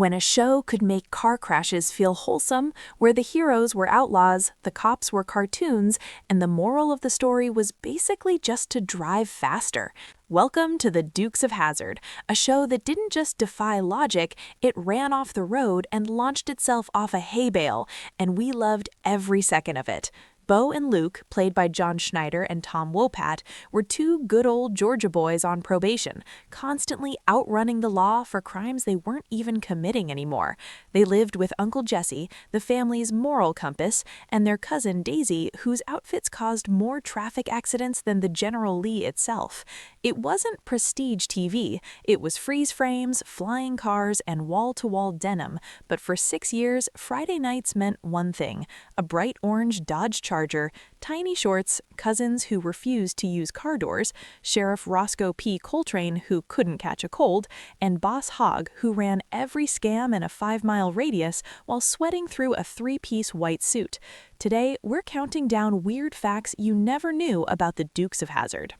When a show could make car crashes feel wholesome, where the heroes were outlaws, the cops were cartoons, and the moral of the story was basically just to drive faster. Welcome to the Dukes of Hazzard, a show that didn't just defy logic, it ran off the road and launched itself off a hay bale, and we loved every second of it. Bo and Luke, played by John Schneider and Tom Wopat, were two good old Georgia boys on probation, constantly outrunning the law for crimes they weren't even committing anymore. They lived with Uncle Jesse, the family's moral compass, and their cousin Daisy, whose outfits caused more traffic accidents than the General Lee itself. It wasn't prestige TV, it was freeze frames, flying cars, and wall-to-wall denim, but for 6 years, Friday nights meant one thing: a bright orange Dodge Charger, tiny shorts, cousins who refused to use car doors, Sheriff Roscoe P. Coltrane who couldn't catch a cold, and Boss Hogg who ran every scam in a 5-mile radius while sweating through a 3-piece white suit. Today, we're counting down weird facts you never knew about the Dukes of Hazzard.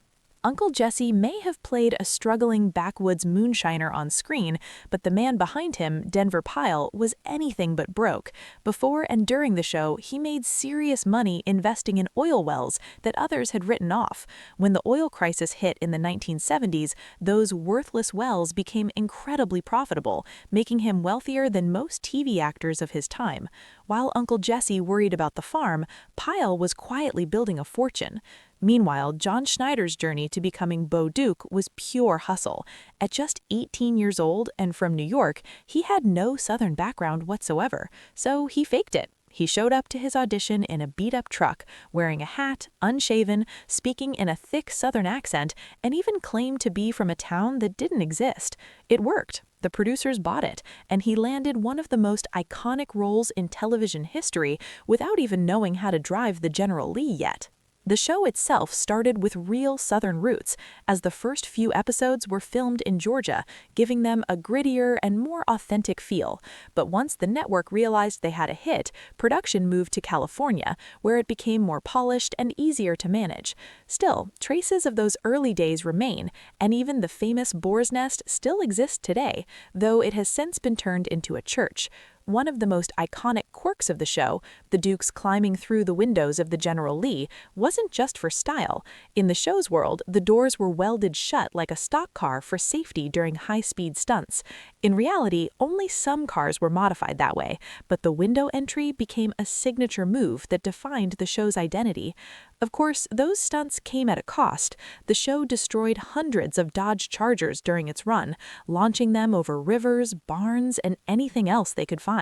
Uncle Jesse may have played a struggling backwoods moonshiner on screen, but the man behind him, Denver Pyle, was anything but broke. Before and during the show, he made serious money investing in oil wells that others had written off. When the oil crisis hit in the 1970s, those worthless wells became incredibly profitable, making him wealthier than most TV actors of his time. While Uncle Jesse worried about the farm, Pyle was quietly building a fortune. Meanwhile, John Schneider's journey to becoming Bo Duke was pure hustle. At just 18 years old and from New York, he had no Southern background whatsoever, so he faked it. He showed up to his audition in a beat-up truck, wearing a hat, unshaven, speaking in a thick Southern accent, and even claimed to be from a town that didn't exist. It worked. The producers bought it, and he landed one of the most iconic roles in television history without even knowing how to drive the General Lee yet. The show itself started with real Southern roots, as the first few episodes were filmed in Georgia, giving them a grittier and more authentic feel. But once the network realized they had a hit, production moved to California, where it became more polished and easier to manage. Still, traces of those early days remain, and even the famous Boar's Nest still exists today, though it has since been turned into a church. One of the most iconic quirks of the show, the Dukes climbing through the windows of the General Lee, wasn't just for style. In the show's world, the doors were welded shut like a stock car for safety during high-speed stunts. In reality, only some cars were modified that way, but the window entry became a signature move that defined the show's identity. Of course, those stunts came at a cost. The show destroyed hundreds of Dodge Chargers during its run, launching them over rivers, barns, and anything else they could find.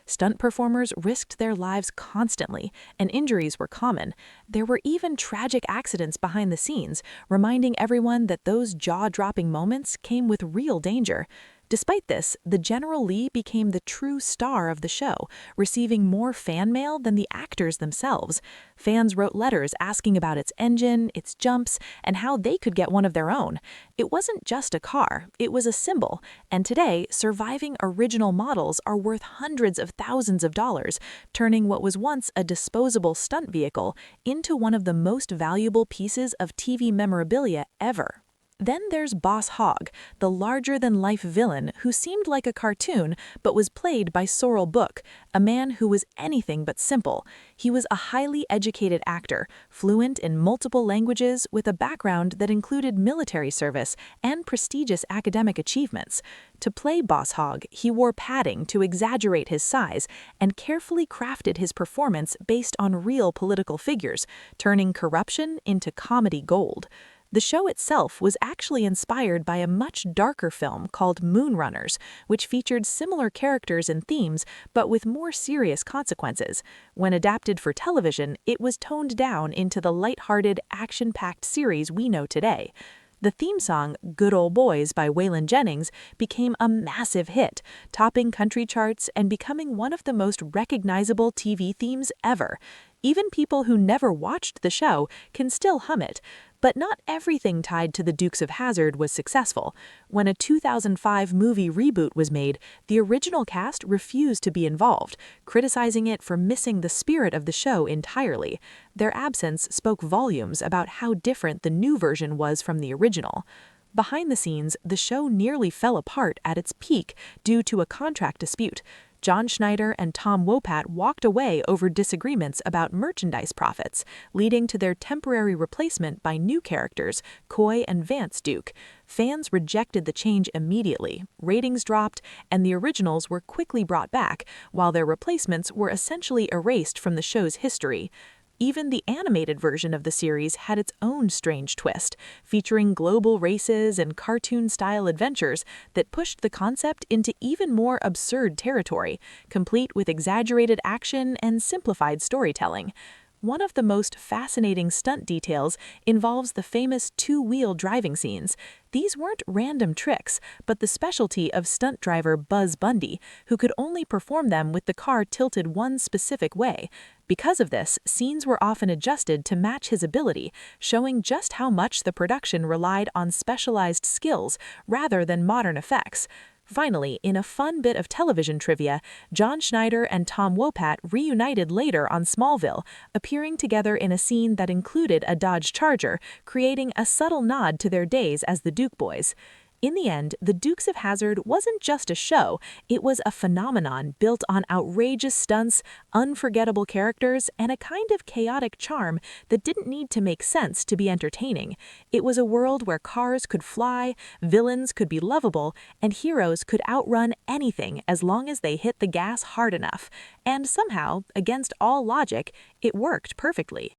Stunt performers risked their lives constantly, and injuries were common. There were even tragic accidents behind the scenes, reminding everyone that those jaw-dropping moments came with real danger. Despite this, the General Lee became the true star of the show, receiving more fan mail than the actors themselves. Fans wrote letters asking about its engine, its jumps, and how they could get one of their own. It wasn't just a car, it was a symbol, and today, surviving original models are worth hundreds of thousands of dollars, turning what was once a disposable stunt vehicle into one of the most valuable pieces of TV memorabilia ever. Then there's Boss Hogg, the larger-than-life villain who seemed like a cartoon but was played by Sorrel Book, a man who was anything but simple. He was a highly educated actor, fluent in multiple languages with a background that included military service and prestigious academic achievements. To play Boss Hogg, he wore padding to exaggerate his size and carefully crafted his performance based on real political figures, turning corruption into comedy gold. The show itself was actually inspired by a much darker film called Moonrunners, which featured similar characters and themes, but with more serious consequences. When adapted for television, it was toned down into the lighthearted, action-packed series we know today. The theme song, Good Ol' Boys by Waylon Jennings, became a massive hit, topping country charts and becoming one of the most recognizable TV themes ever. Even people who never watched the show can still hum it. But not everything tied to the Dukes of Hazzard was successful. When a 2005 movie reboot was made, the original cast refused to be involved, criticizing it for missing the spirit of the show entirely. Their absence spoke volumes about how different the new version was from the original. Behind the scenes, the show nearly fell apart at its peak due to a contract dispute. John Schneider and Tom Wopat walked away over disagreements about merchandise profits, leading to their temporary replacement by new characters, Coy and Vance Duke. Fans rejected the change immediately, ratings dropped, and the originals were quickly brought back, while their replacements were essentially erased from the show's history. Even the animated version of the series had its own strange twist, featuring global races and cartoon-style adventures that pushed the concept into even more absurd territory, complete with exaggerated action and simplified storytelling. One of the most fascinating stunt details involves the famous two-wheel driving scenes. These weren't random tricks, but the specialty of stunt driver Buzz Bundy, who could only perform them with the car tilted one specific way. Because of this, scenes were often adjusted to match his ability, showing just how much the production relied on specialized skills rather than modern effects. Finally, in a fun bit of television trivia, John Schneider and Tom Wopat reunited later on Smallville, appearing together in a scene that included a Dodge Charger, creating a subtle nod to their days as the Duke Boys. In the end, the Dukes of Hazzard wasn't just a show, it was a phenomenon built on outrageous stunts, unforgettable characters, and a kind of chaotic charm that didn't need to make sense to be entertaining. It was a world where cars could fly, villains could be lovable, and heroes could outrun anything as long as they hit the gas hard enough. And somehow, against all logic, it worked perfectly.